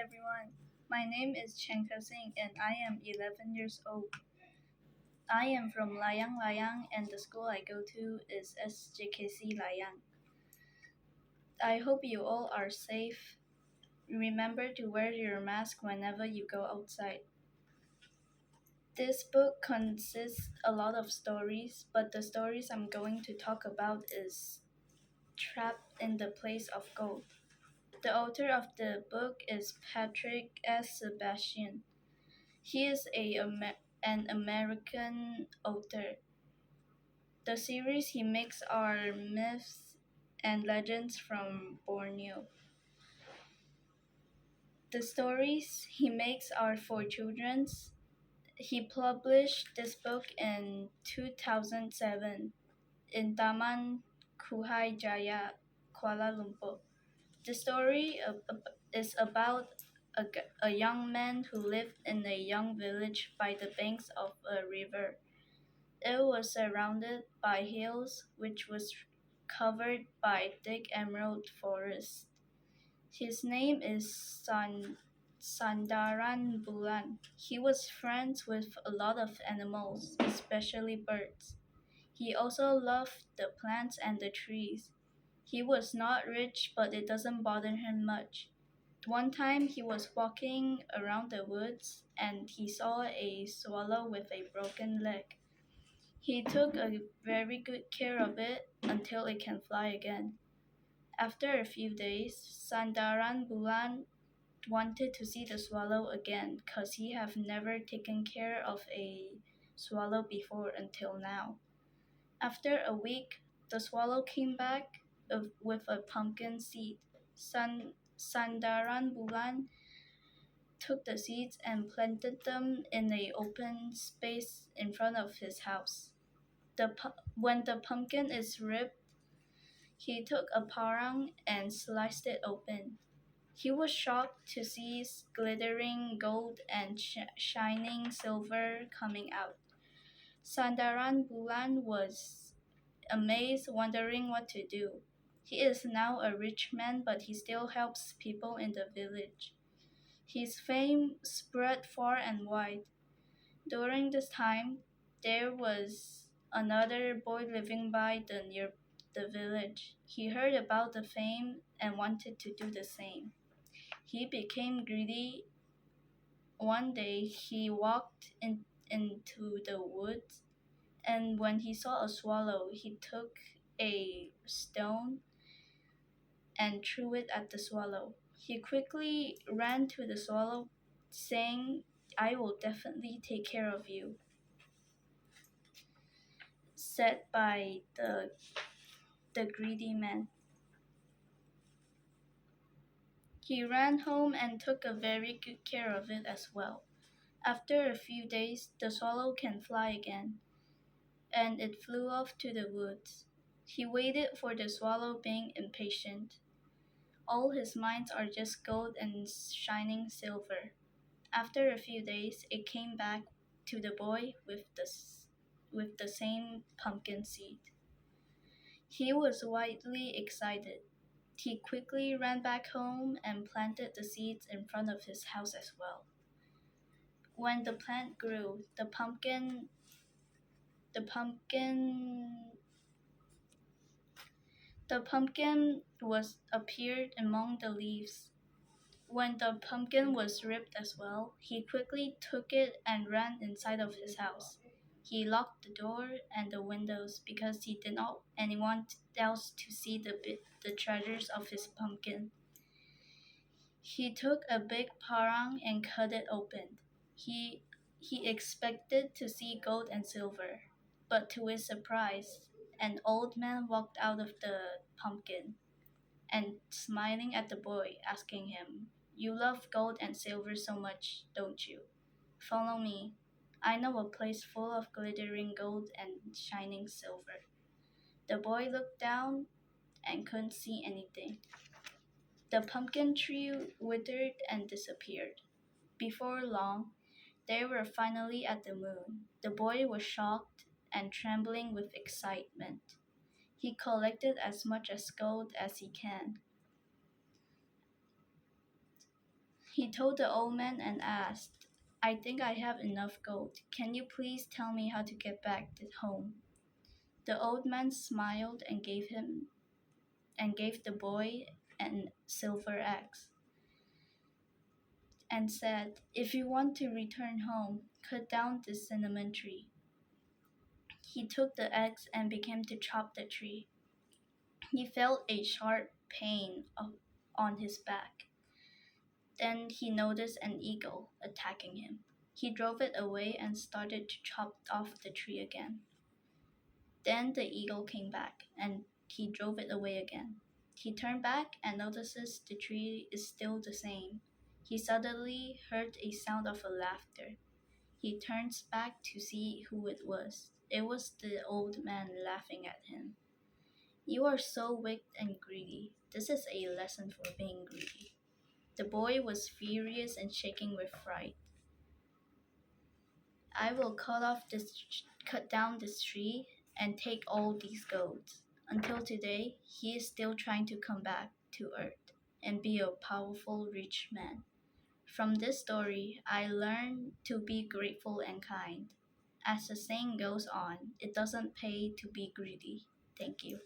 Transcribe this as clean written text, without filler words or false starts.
everyone. My name is Chen Ke Xin and I am 11 years old. I am from Layang and the school I go to is SJK C LAYANG. I hope you all are safe. Remember to wear your mask whenever you go outside. This book consists a lot of stories, but the stories I'm going to talk about is Trapped in the Place of Gold. The author of the book is Patrick S. Sebastian. He is an American author. The series he makes are myths and legends from Borneo. The stories he makes are for children. He published this book in 2007 in Taman Kuhai Jaya, Kuala Lumpur. The story is about a young man who lived in a young village by the banks of a river. It was surrounded by hills, which was covered by thick emerald forest. His name is Sandaran Bulan. He was friends with a lot of animals, especially birds. He also loved the plants and the trees. He was not rich, but it doesn't bother him much. One time he was walking around the woods and he saw a swallow with a broken leg. He took a very good care of it until it can fly again. After a few days, Sandaran Bulan wanted to see the swallow again because he have never taken care of a swallow before until now. After a week, the swallow came back with a pumpkin seed. Sandaran Bulan took the seeds and planted them in a open space in front of his house. When the pumpkin is ripe, he took a parang and sliced it open. He was shocked to see glittering gold and shining silver coming out. Sandaran Bulan was amazed, wondering what to do. He is now a rich man, but he still helps people in the village. His fame spread far and wide. During this time, there was another boy living by near the village. He heard about the fame and wanted to do the same. He became greedy. One day he walked into the woods, and when he saw a swallow, he took a stone and threw it at the swallow. He quickly ran to the swallow, saying, "I will definitely take care of you," said by the greedy man. He ran home and took a very good care of it as well. After a few days, the swallow can fly again, and it flew off to the woods. He waited for the swallow, being impatient. All his mines are just gold and shining silver. After a few days, it came back to the boy with the same pumpkin seed. He was widely excited. He quickly ran back home and planted the seeds in front of his house as well. When the plant grew, the pumpkin was appeared among the leaves. When the pumpkin was ripped as well, he quickly took it and ran inside of his house. He locked the door and the windows because he did not want anyone else to see the treasures of his pumpkin. He took a big parang and cut it open. He expected to see gold and silver, but to his surprise, an old man walked out of the pumpkin and smiling at the boy, asking him, "You love gold and silver so much, don't you? Follow me. I know a place full of glittering gold and shining silver." The boy looked down and couldn't see anything. The pumpkin tree withered and disappeared. Before long, they were finally at the moon. The boy was shocked and trembling with excitement. He collected as much as gold as he can. He told the old man and asked, I think I have enough gold. Can you please tell me how to get back to home? The old man smiled and gave the boy an silver axe and said, if you want to return home, cut down this cinnamon tree. He took the axe and began to chop the tree. He felt a sharp pain on his back. Then he noticed an eagle attacking him. He drove it away and started to chop off the tree again. Then the eagle came back and he drove it away again. He turned back and notices the tree is still the same. He suddenly heard a sound of laughter. He turns back to see who it was. It was the old man laughing at him. You are so wicked and greedy. This is a lesson for being greedy. The boy was furious and shaking with fright. I will cut down this tree and take all these golds. Until today, he is still trying to come back to earth and be a powerful rich man. From this story, I learned to be grateful and kind. As the saying goes on, it doesn't pay to be greedy. Thank you.